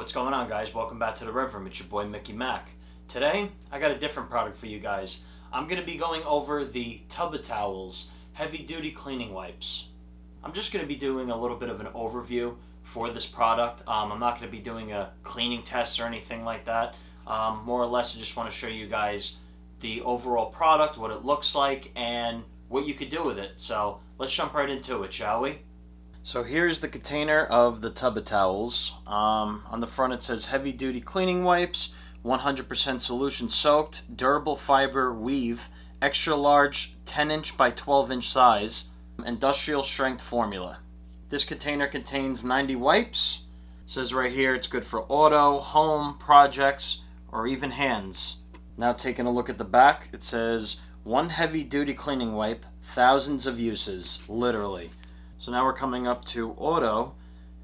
what's going on, guys? Welcome back to the Rev Room. It's your boy Mickey Mac. Today, I got a different product for you guys. I'm going to be going over the TubbaTowels Heavy Duty Cleaning Wipes. I'm just going to be doing a little bit of an overview for this product. I'm not going to be doing a cleaning test or anything like that. More or less, I just want to show you guys the overall product, what it looks like, and what you could do with it. So let's jump right into it, shall we? So here's the container of the TubbaTowels. On the front it says Heavy Duty Cleaning Wipes, 100% solution soaked, durable fiber weave, extra large 10-inch by 12-inch size, industrial strength formula. This container contains 90 wipes. It says right here it's good for auto, home, projects, or even hands. Now taking a look at the back, it says one heavy duty cleaning wipe, thousands of uses, literally. So now we're coming up to auto.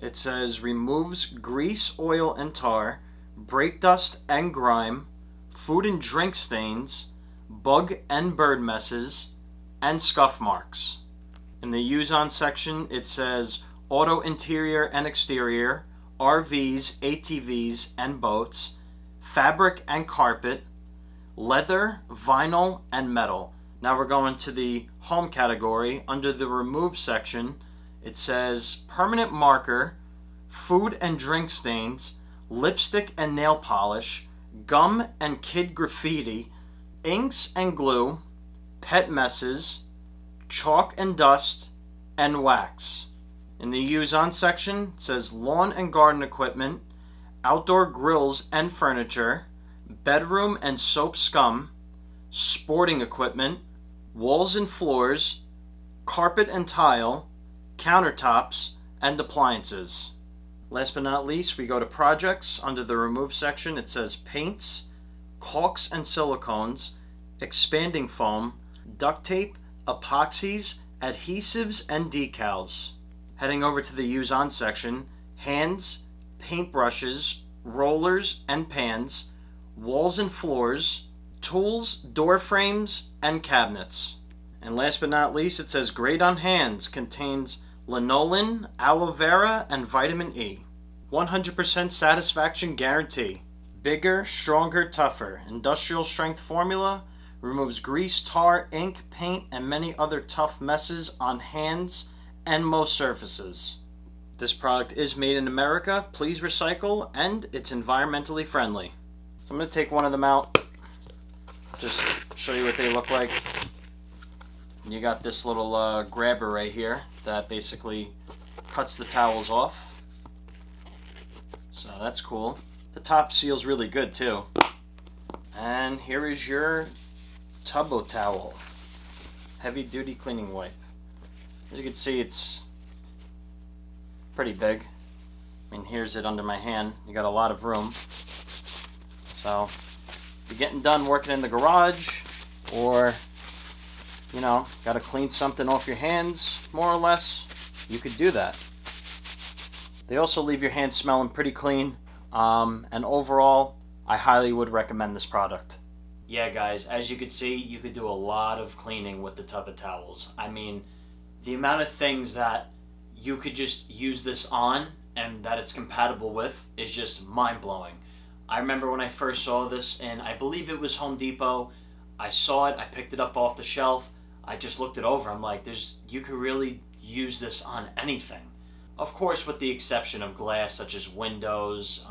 It says removes grease, oil, and tar, brake dust and grime, food and drink stains, bug and bird messes, and scuff marks. In the use on section, it says auto interior and exterior, RVs, ATVs, and boats, fabric and carpet, leather, vinyl, and metal. Now we're going to the home category. Under the remove section, it says permanent marker, food and drink stains, lipstick and nail polish, gum and kid graffiti, inks and glue, pet messes, chalk and dust, and wax. In the use on section, it says lawn and garden equipment, outdoor grills and furniture, bedroom and soap scum, sporting equipment, walls and floors, carpet and tile, countertops, and appliances. Last but not least, we go to projects. Under the remove section, it says paints, caulks and silicones, expanding foam, duct tape, epoxies, adhesives, and decals. Heading over to the use on section, hands, paintbrushes, rollers and pans, walls and floors, tools, door frames, and cabinets. And last but not least, it says great on hands, contains lanolin, aloe vera, and vitamin E. 100% satisfaction guarantee. Bigger, stronger, tougher. Industrial strength formula. Removes grease, tar, ink, paint, and many other tough messes on hands and most surfaces. This product is made in America. Please recycle, and it's environmentally friendly. So I'm going to take one of them out, just show you what they look like. You got this little grabber right here that basically cuts the towels off. So that's cool. The top seal's really good too. And here is your TubbaTowel Heavy Duty Cleaning Wipe. As you can see, it's pretty big. I mean, here's it under my hand. You got a lot of room. So if you're getting done working in the garage, or you know, got to clean something off your hands, more or less, you could do that. They also leave your hands smelling pretty clean, and overall, I highly would recommend this product. Yeah, guys, as you can see, you could do a lot of cleaning with the TubbaTowels. I mean, the amount of things that you could just use this on and that it's compatible with is just mind-blowing. I remember when I first saw this, and I believe it was Home Depot. I saw it, I picked it up off the shelf, I just looked it over. I'm like, you could really use this on anything. Of course, with the exception of glass such as windows,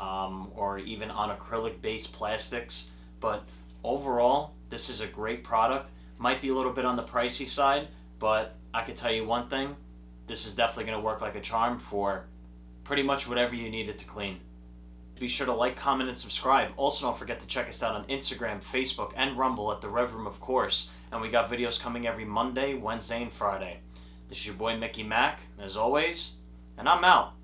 or even on acrylic-based plastics. But overall, this is a great product. Might be a little bit on the pricey side, but I can tell you one thing, this is definitely going to work like a charm for pretty much whatever you need it to clean. Be sure to like, comment, and subscribe. Also, don't forget to check us out on Instagram, Facebook, and Rumble at The Rev Room, of course. And we got videos coming every Monday, Wednesday, and Friday. This is your boy Mickey Mac, as always, and I'm out.